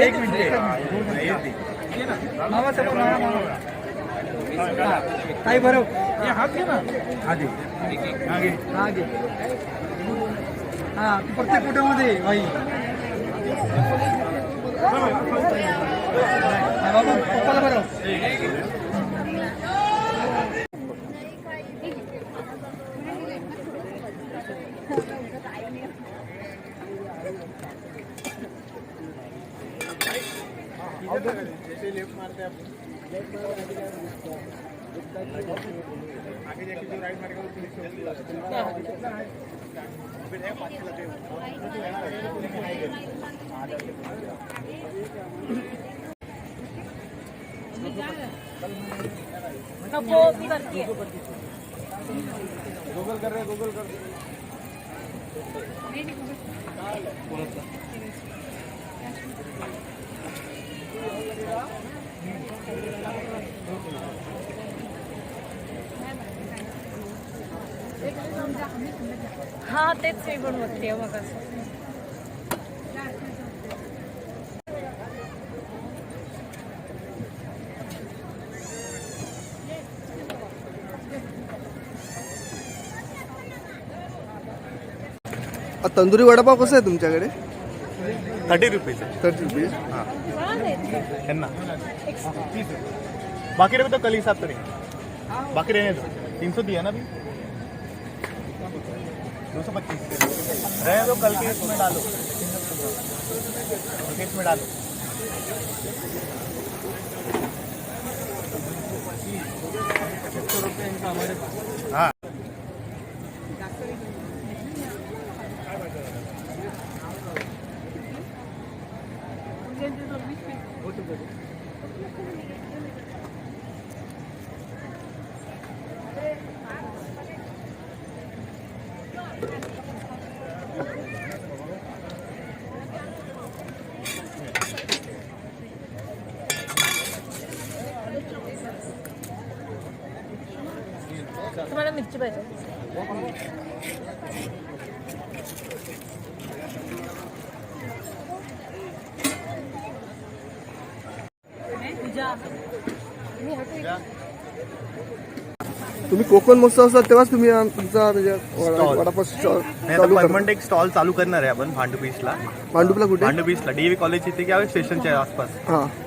एक मिनिट काही बरं हात घे ना आगे आगे आगे हा प्रत्येक कुठेमध्ये भाई पप्पाला बरं जैसे लेफ्ट मारते हैं आगे जाके जो राइट मारेगा वो पुलिस फिर है पास लगे गूगल कर रहे गूगल कर हाँ तेच मी पण बघते मग तंदुरी वडापाव कसा आहे तुमच्याकडे? 30 रुपीज 30 रुपीज हाँ ना बाकी रहे तो कल हिसाब करेंगे बाकी रहने दो 300 दिया ना अभी 225 रहे तो कल के इसमें डालो इसमें डालो हाँ तुम्हाला मिरची पाहिजे तुम्ही कोकण महोत्सव असतात तेव्हाच तुम्ही तुमचा वडापाव स्टॉल परमनंट एक स्टॉल चालू करणार आहे आपण भांडुप ईस्टला. भांडुपला कुठे? भांडुप ईस्टला डीएव्ही कॉलेज इथे किंवा स्टेशनच्या आसपास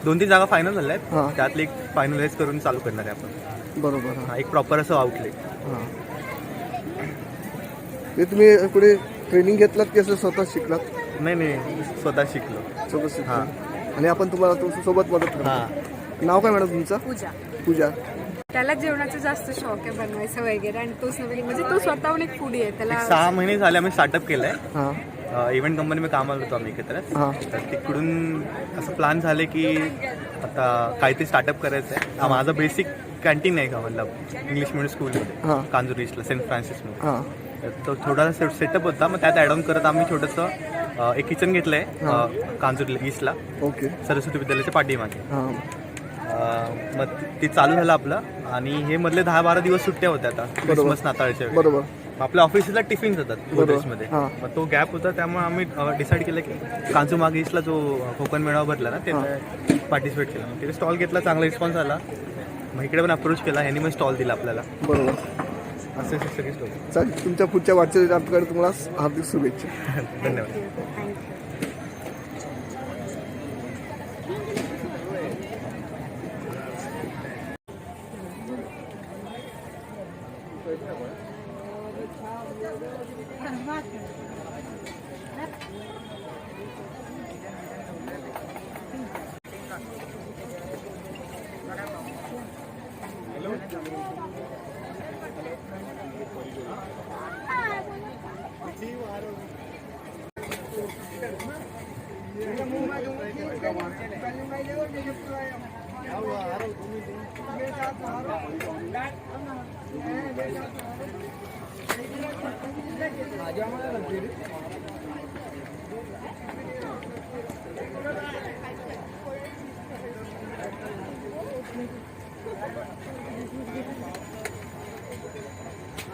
2-3 जागा फायनल झाल्या आहेत. त्यातली एक फायनलाइज करून चालू करणार आहे आपण. बरोबर. एक प्रॉपर असं आउटलेट. ते तुम्ही कुठे ट्रेनिंग घेतलात की असं स्वतः शिकलात? नाही स्वतः शिकलो. आणि आपण तुम्हाला सोबत मदत करतो. नाव काय मॅडम तुमचं? पूजा. त्याला जेवणाचा जास्त शौक आहे बनवायचं वगैरे आणि तोच नवीन म्हणजे तो स्वतःहून एक फूडी आहे. त्याला 6 महिने झाले आम्ही स्टार्टअप केलंय. इव्हेंट कंपनीमध्ये कामाला होतो आम्ही एकत्र. तर तिकडून असं प्लॅन झाले की आता काहीतरी स्टार्टअप करायचं आहे. माझं बेसिक कॅन्टीन आहे का मतलब इंग्लिश मीडियम स्कूलमध्ये कांजूर ईस्टला सेंट फ्रान्सिसमध्ये. तो थोडासा सेटअप होता. मग त्यात ॲड ऑन करत आम्ही छोटंसं एक किचन घेतलंय कांजूर ईस्टला. ओके. सरस्वती विद्यालयाच्या पाठीमागे. मग ते चालू झालं आपलं. आणि हे मधले 10-12 दिवस सुट्ट्या होत्या आता क्रिसमस नाताळच्या. बरोबर. आपल्या ऑफिसला टिफिन्स होतात गोदरेजमध्ये. मग तो गॅप होता त्यामुळे आम्ही डिसाईड केलं की कांजूमागे ईस्टला जो कोकण मेळावा भरला ना ते पार्टिसिपेट केला. मग तिथे स्टॉल घेतला. चांगला रिस्पॉन्स आला. मग इकडे पण अप्रोच केला. ह्यांनी मग स्टॉल दिला आपल्याला. बरोबर. असे सगळे स्टॉल. चालेल. तुमच्या पुढच्या वाटचालीकडे तुम्हाला हार्दिक शुभेच्छा. धन्यवाद.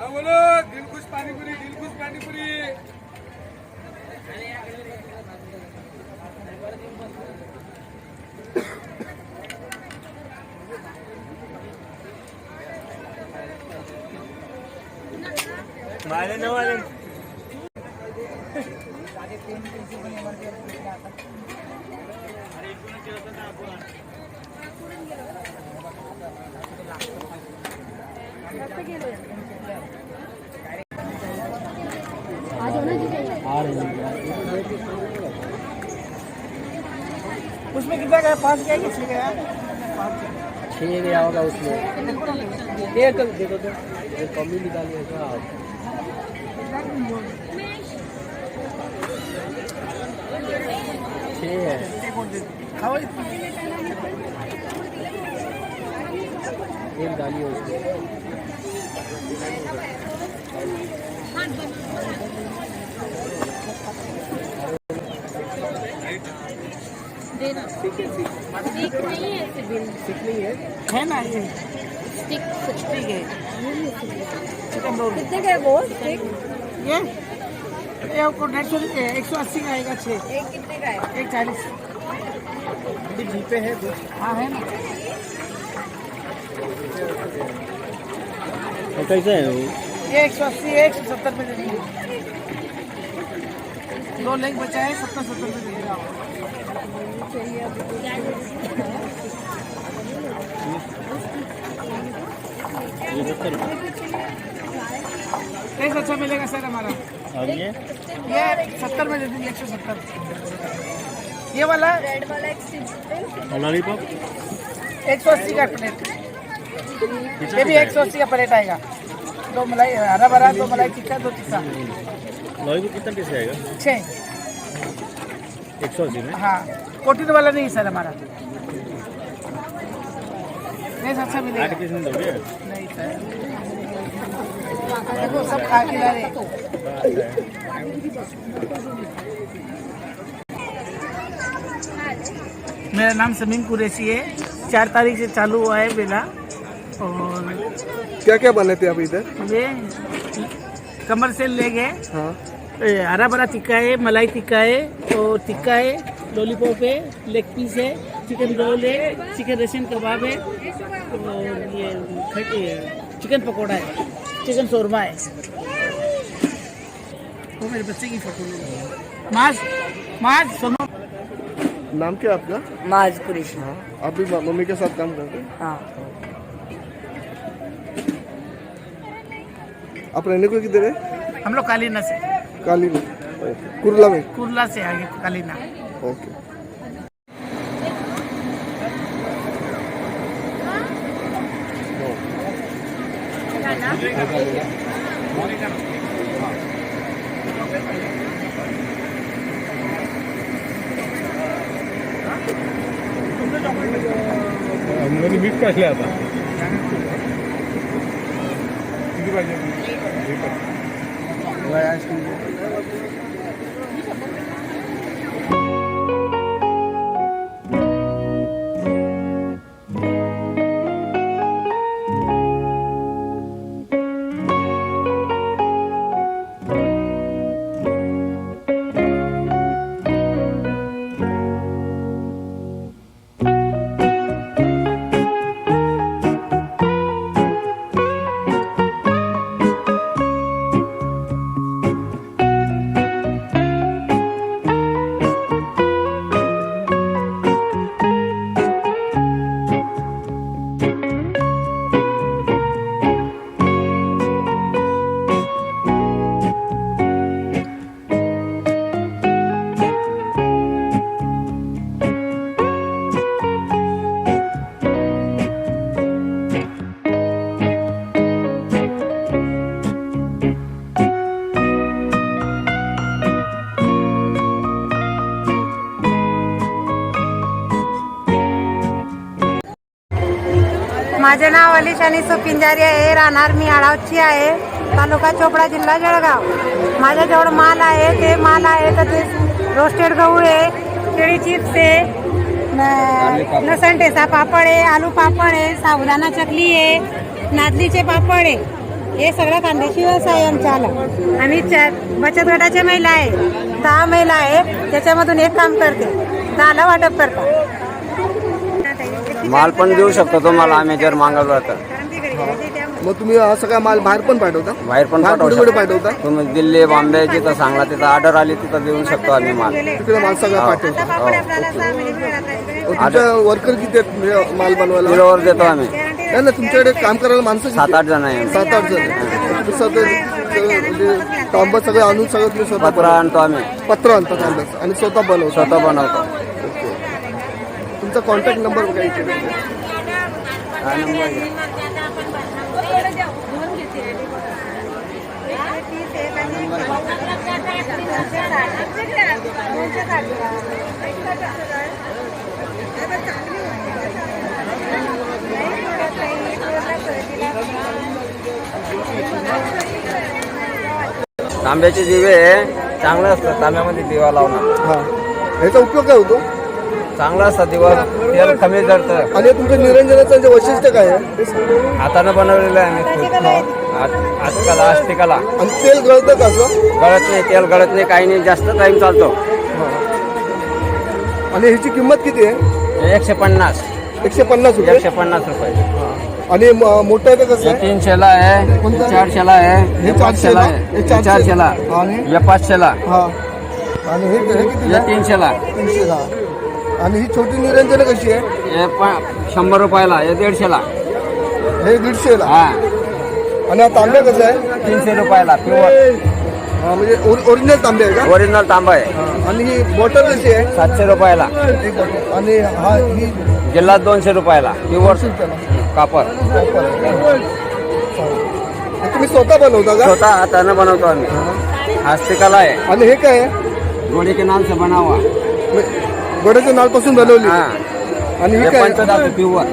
बोलो दिलखुश पानीपुरी, दिलखुश पानीपुरी। मारे न वाले उसमें कितना गया? 5 गया कि 6 गया? 6 गया होगा उसमें। एक देखो तो कमी निकालिए आप। 6 है। खाओ एक डालिए उसमें। स्टिक नहीं है सिबिल, है ना ये स्टिक ठीक है। चिकन रोल कितने का है वो स्टिक? ये आपको 180 का आएगा। 6 एक कितने का है? 140। अभी जीपे है कुछ। हाँ है ना। कैसे है वो? ये 180 है, 170 में दे देंगे। 2 लेग बचा है, 70 में दे देगा। टेस्ट अच्छा मिलेगा सर हमारा। और ये 70 में दे देंगे। 170 ये वाला रेड वाला एक स्टिक लॉलीपॉप 180 का प्लेट। ये भी 180 का प्लेट आएगा। 2 मलाई हरा भरा, 2 मलाई टिक्का, 2 टिक्का। लॉलीपॉप कितना पीस आएगा? 6। 180 में। हाँ कोटिन वाला नहीं सर हमारा। टेस्ट अच्छा मिलेगा। 8 पीस में दोगे? नहीं सर, देखो सब खा के ला रहे। मेरा नाम समीम कुरैशी है। 4 तारीख से चालू हुआ है बेला। और क्या क्या बने थे अभी इधर? ये कमर से ले गए। हाँ हरा भरा टिक्का है, मलाई टिक्का है, और टिक्का है, लॉलीपॉप है, लेग पीस है, चिकन रोल है, चिकन रशियन कबाब है, और ये चिकन पकौड़ा है, चिकन शोरमा है। वो मेरे बच्चे की फोटो है। माज सुनो। नाम क्या आपका? माज कुरैशी। हाँ आप भी मम्मी के साथ काम करते हैं? हाँ। आप रहने को किधर है? हम लोग कालीना से, काली में, कुरला में। कुर्ला से आगे कालीना। ओके। हमने मिक्स कर लिया था। माझे नाव अलिशानी सुपिंजारी आहे, राहणार मी आळावची आहे. तालुका चोपडा, जिल्हा जळगाव. माझ्याजवळ माल आहे. ते माल आहे तर ते रोस्टेड गहू आहे, केळी चिप्स आहे, लसण ठेचा पापड आहे, आलू पापड आहे, साबुदाणा चकली आहे, नाचणीचे पापड आहे. हे सगळं खानदेशी व्यवसाय आहे आमच्याला. आम्ही बचत गटाच्या महिला आहे, 10 महिला आहे. त्याच्यामधून एक काम करते, 10ला वाटप करतात. माल पण देऊ शकतो तुम्हाला आम्ही जर मागवलं तर. मग तुम्ही हा सगळा माल बाहेर पण पाठवता? बाहेर पण कुठे पाठवता? तुम्ही दिल्ली, बॉम्बे जिथं सांगला तिथं ऑर्डर आली तिथं देऊ शकतो आम्ही माल. तिकडे माल सगळा पाठवता? तुमच्या वर्कर किती आहेत म्हणजे माल बनवायला? किलोवर देतो आम्ही. नाही ना, तुमच्याकडे काम करायला माणसं 7-8 जण आहे. 7-8 जण. तांबा सगळं आणून सगळं तुम्ही स्वतः पत्र आणतो आम्ही. पत्र आणतात तांब्याचं आणि स्वतः बनवतो? स्वतः बनवतो. तुमचा कॉन्टॅक्ट नंबर काय? काय नंबर? तांब्याचे दिवे चांगले असतात. तांब्यामध्ये दिवा लावणार. हा, ह्याचा उपयोग काय होतो? चांगला असतात दिवा, तेल कमी जळतं. आणि तुमच्या निरंजनाचं जे वैशिष्ट्य काय आहे? हातानं बनवलेलं आहे आम्ही. आजकाल अस्तिकाला. आणि तेल गळतं का असं? गळत नाही, तेल गळत नाही, काही नाही, जास्त टाइम चालतो. आणि ह्याची किंमत किती आहे? 150. 150 रुपये. 150 रुपये. आणि मोठं आहे कसं आहे? 300ला आहे, 400ला आहे, हे 400ला आहे, 400ला, आणि हे 500ला, हा, आणि हे किती? 300ला. 300ला. आणि ही छोटी निरंजन कशी आहे? हे 100 रुपयाला, हे 150ला, हे 150ला. हा. आणि हा तांब्या कसा आहे? 300 रुपयाला प्युअर. म्हणजे ओरिजिनल तांबे आहे का? ओरिजिनल तांबा आहे. आणि ही बॉटल कशी आहे? 700 रुपयाला. आणि हा ही गिल्लास 200 रुपयाला प्युअर कापर. तुम्ही स्वतः बनवता का? स्वतः हातानं बनवतो आम्ही. हस्तकला आहे. आणि हे काय आहे? घोडे के नाम से बना हुआ. घोड्याच्या नालपासून बनवली. हा. आणि हे हे काय? पंचधातू प्युअर.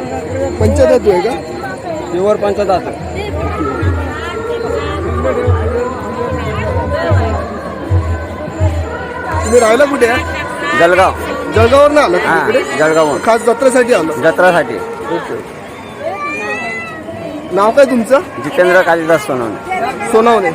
पंचधातू आहे का? प्युअर पंचधातू. तुम्ही राहायला कुठे आहे? जळगाव. जळगाववर आलो हा, इकडे? जळगाव खास जत्रेसाठी आलो. जत्रासाठी. नाव काय तुमचं? जितेंद्र कालिदास सोनवणे. सोनावणे.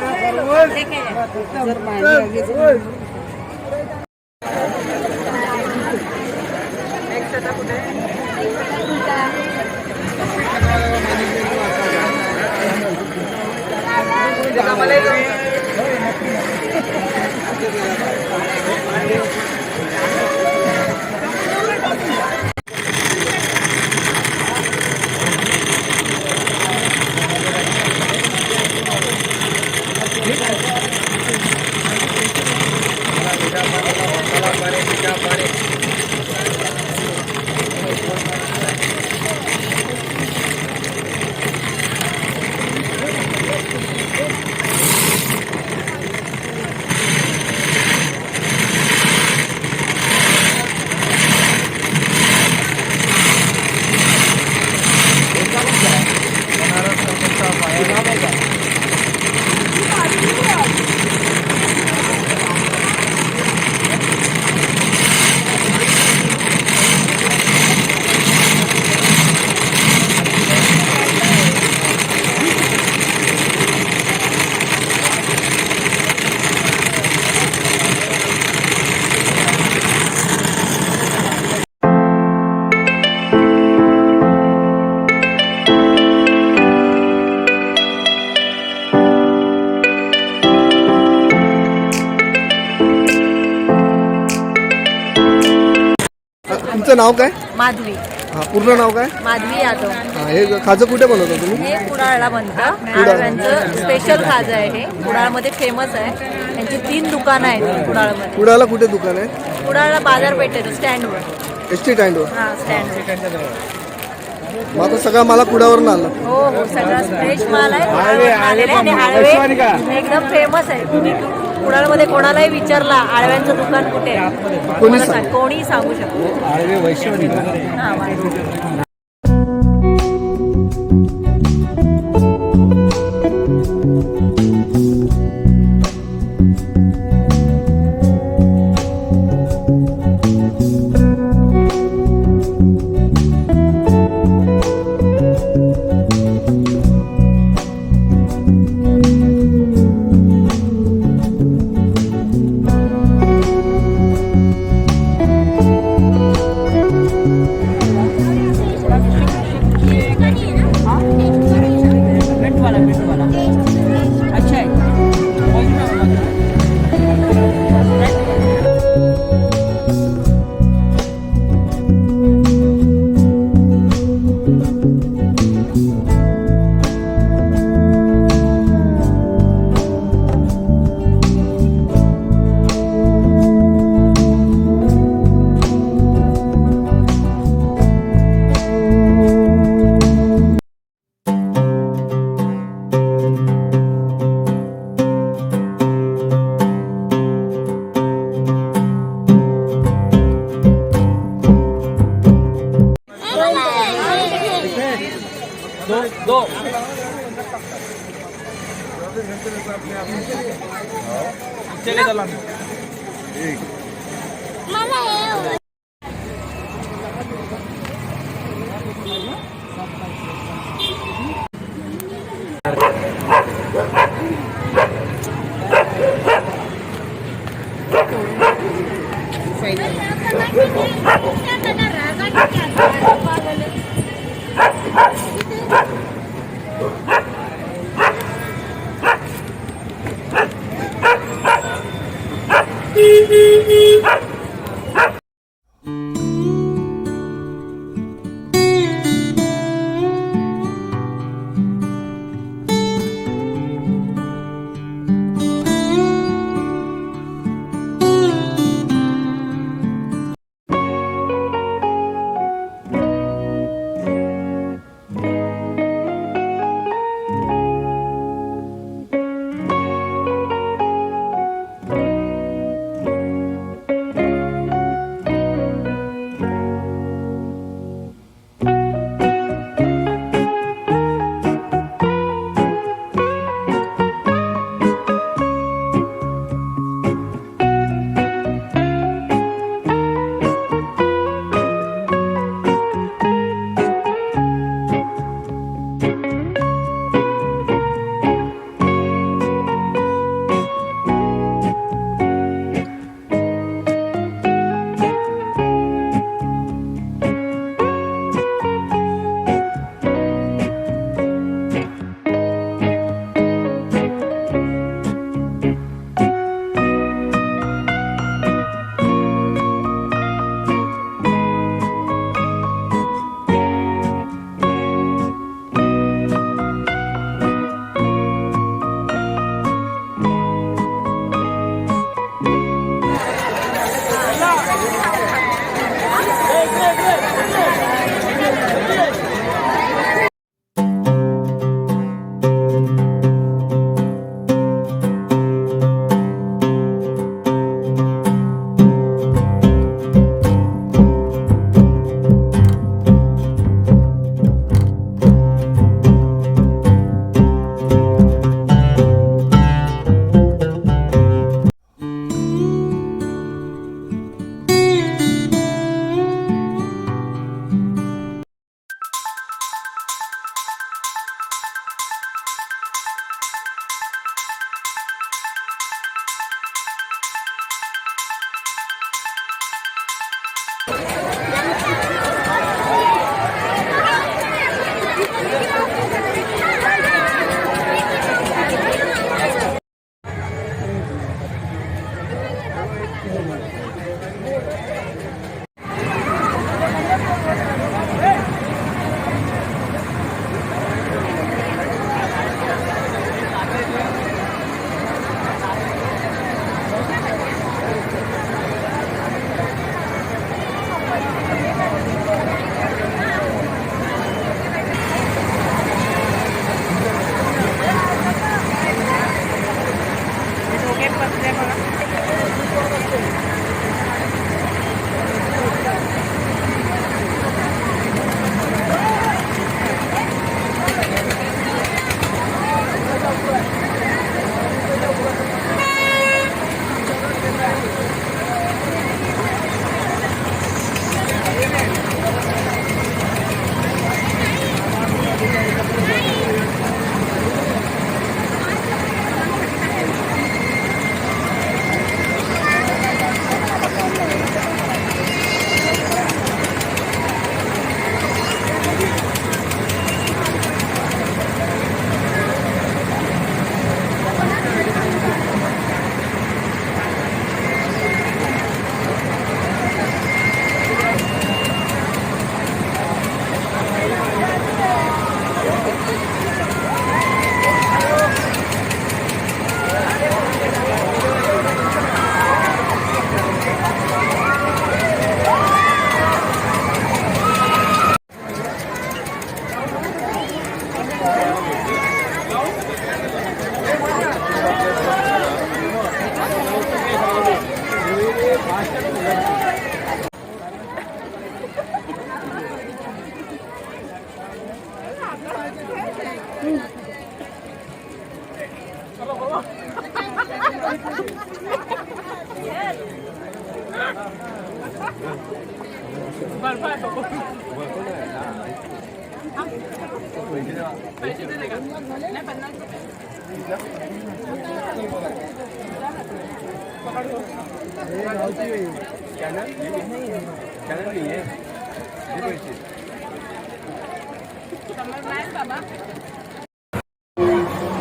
तुमचं नाव काय? माधवी. हा, पूर्ण नाव काय? माधवी यादव. हा, हे खाजं कुठे बनवता तुम्ही? हे कुडाळला बनतं. आळव्यांचं स्पेशल खाजं आहे हे. कुडाळमध्ये फेमस आहे. त्यांची 3 दुकानं आहेत कुडाळमध्ये. कुडाळला कुठे दुकान आहे? कुडाळला बाजारपेठेत स्टँडवर. एसटी स्टँडवर. हा, स्टँडवर. मग आता सगळा मला कुडावरून आला. हो हो, सगळा फ्रेश माल आहे. कुडाळवरून आलेला आहे. आणि हळवे एकदम फेमस आहे. तुम्ही कुडाळमध्ये कोणालाही विचारला आळव्यांचं दुकान कुठे आहे, कोणी सांगू शकतो. हा,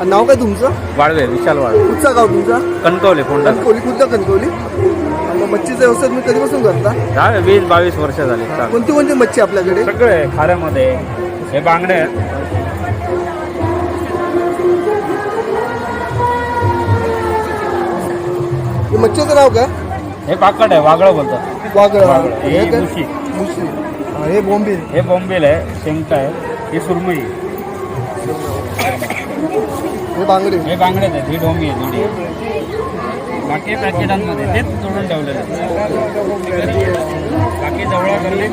नाव काय तुमचं? वाळवे, विशाल वाळवे. कुठचं गाव तुमचा? कणकवले, फोंडा. कणकवली, खुद्द कणकवली. मच्छीचा व्यवसाय तुम्ही कधीपासून करता? झाले 20-22 वर्ष झाले. कोणती कोणती मच्छी आपल्याकडे? सगळे खाऱ्यामध्ये हे बांगडे आहेत. मच्छीचं नाव काय? हे पाकड आहे, वागळं बोलतात. वागळ. हे हे काय? मुशी. मुशी. हे बोंबील. हे बोंबील आहे, शेंगटा आहे. ही सुरमई. हे बांगडे. हे बांगडे आहेत, ही डोंगी आहे जुडी. बाकी पॅकेटांमध्ये तेच जोडून ठेवलेले आहेत. बाकी जवळ करले.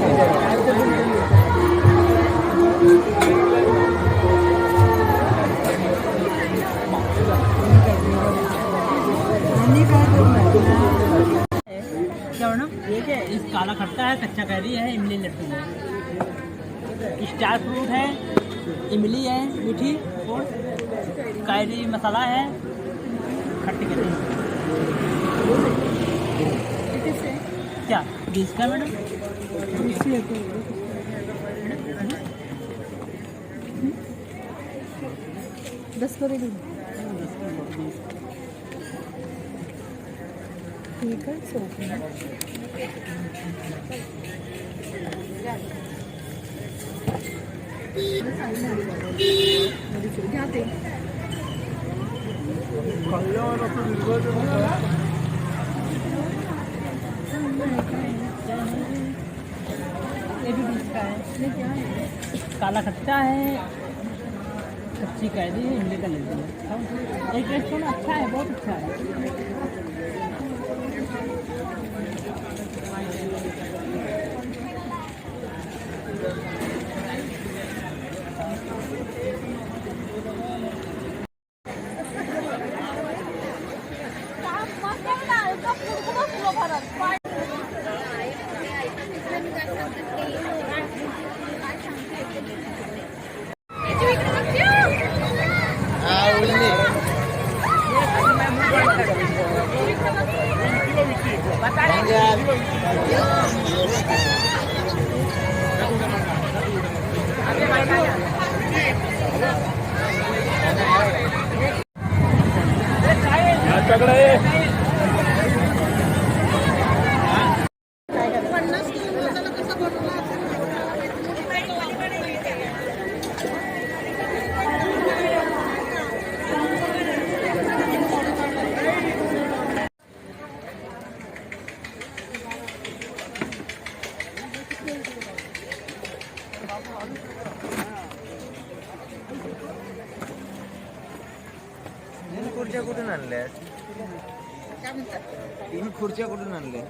ये क्या है? इस काला खट्टा है, कच्चा कैरी है, इमली लड्डू है, स्टार फ्रूट है, इमली है मीठी और कैरी मसाला है, खट्टी कैरी। क्या 20 का मैडम? 10 को दे दो। ठीक है, काला खट्टा है, कच्ची कैरी है, इमली का लड्डू है। एक रेस्टोरेंट अच्छा है, बहुत अच्छा है। खुर्च्या कुठून आणल्या? 3 खुर्च्या कुठून आणल्या?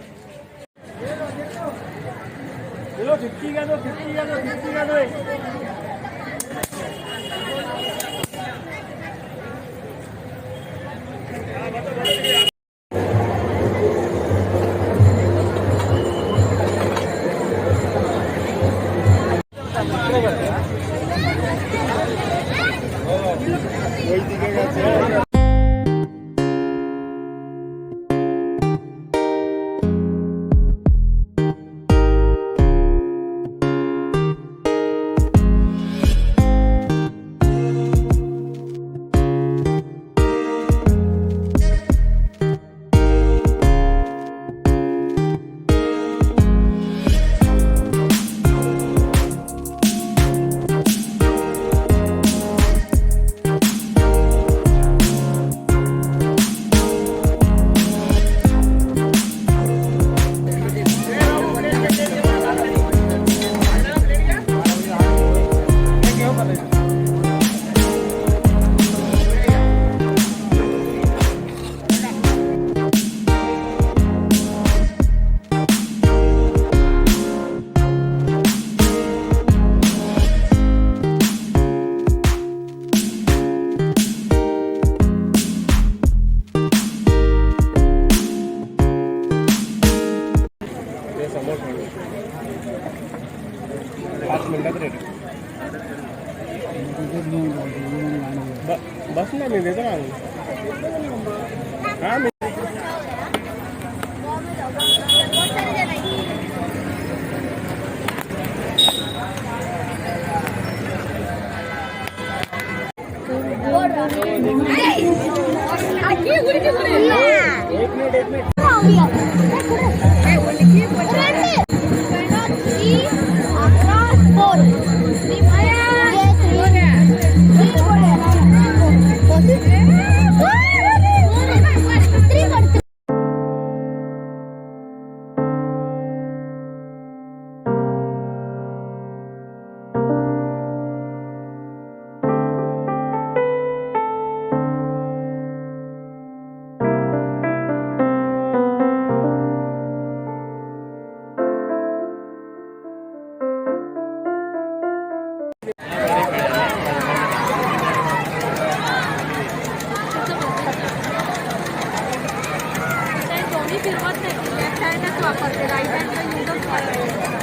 नाही देतो ना हा मी फिरवत नाही लेफ्ट हँडच वापरते राईट हँडचा युजच करते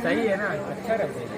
सही है ना, अच्छा रहता है।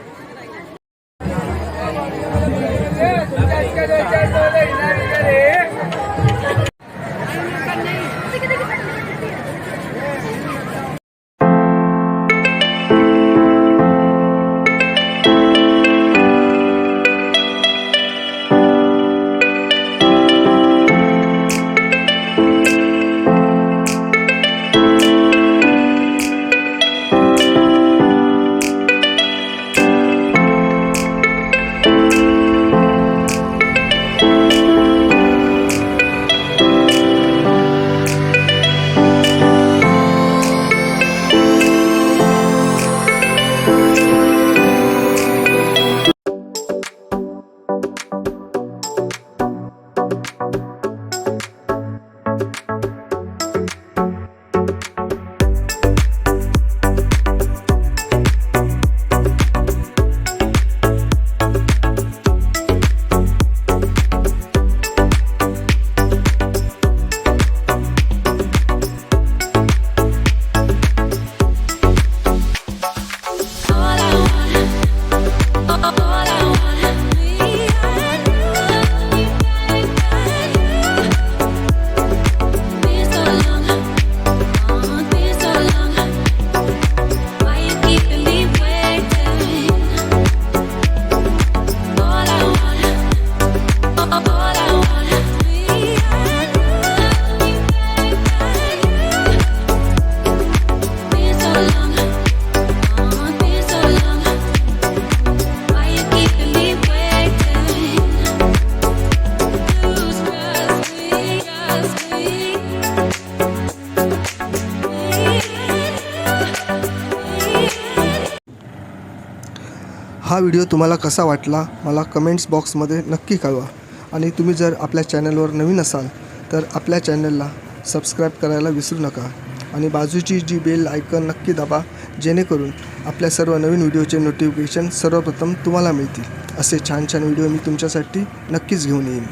हा व्हिडिओ तुम्हाला कसा वाटला मला कमेंट्स बॉक्समध्ये नक्की कळवा. आणि तुम्ही जर आपल्या चॅनलवर नवीन असाल तर आपल्या चॅनलला सबस्क्राईब करायला विसरू नका आणि बाजूची जी बेल आयकॉन नक्की दाबा, जेणेकरून आपल्या सर्व नवीन व्हिडिओचे नोटिफिकेशन सर्वप्रथम तुम्हाला मिळतील. असे छान छान व्हिडिओ मी तुमच्यासाठी नक्कीच घेऊन येईन.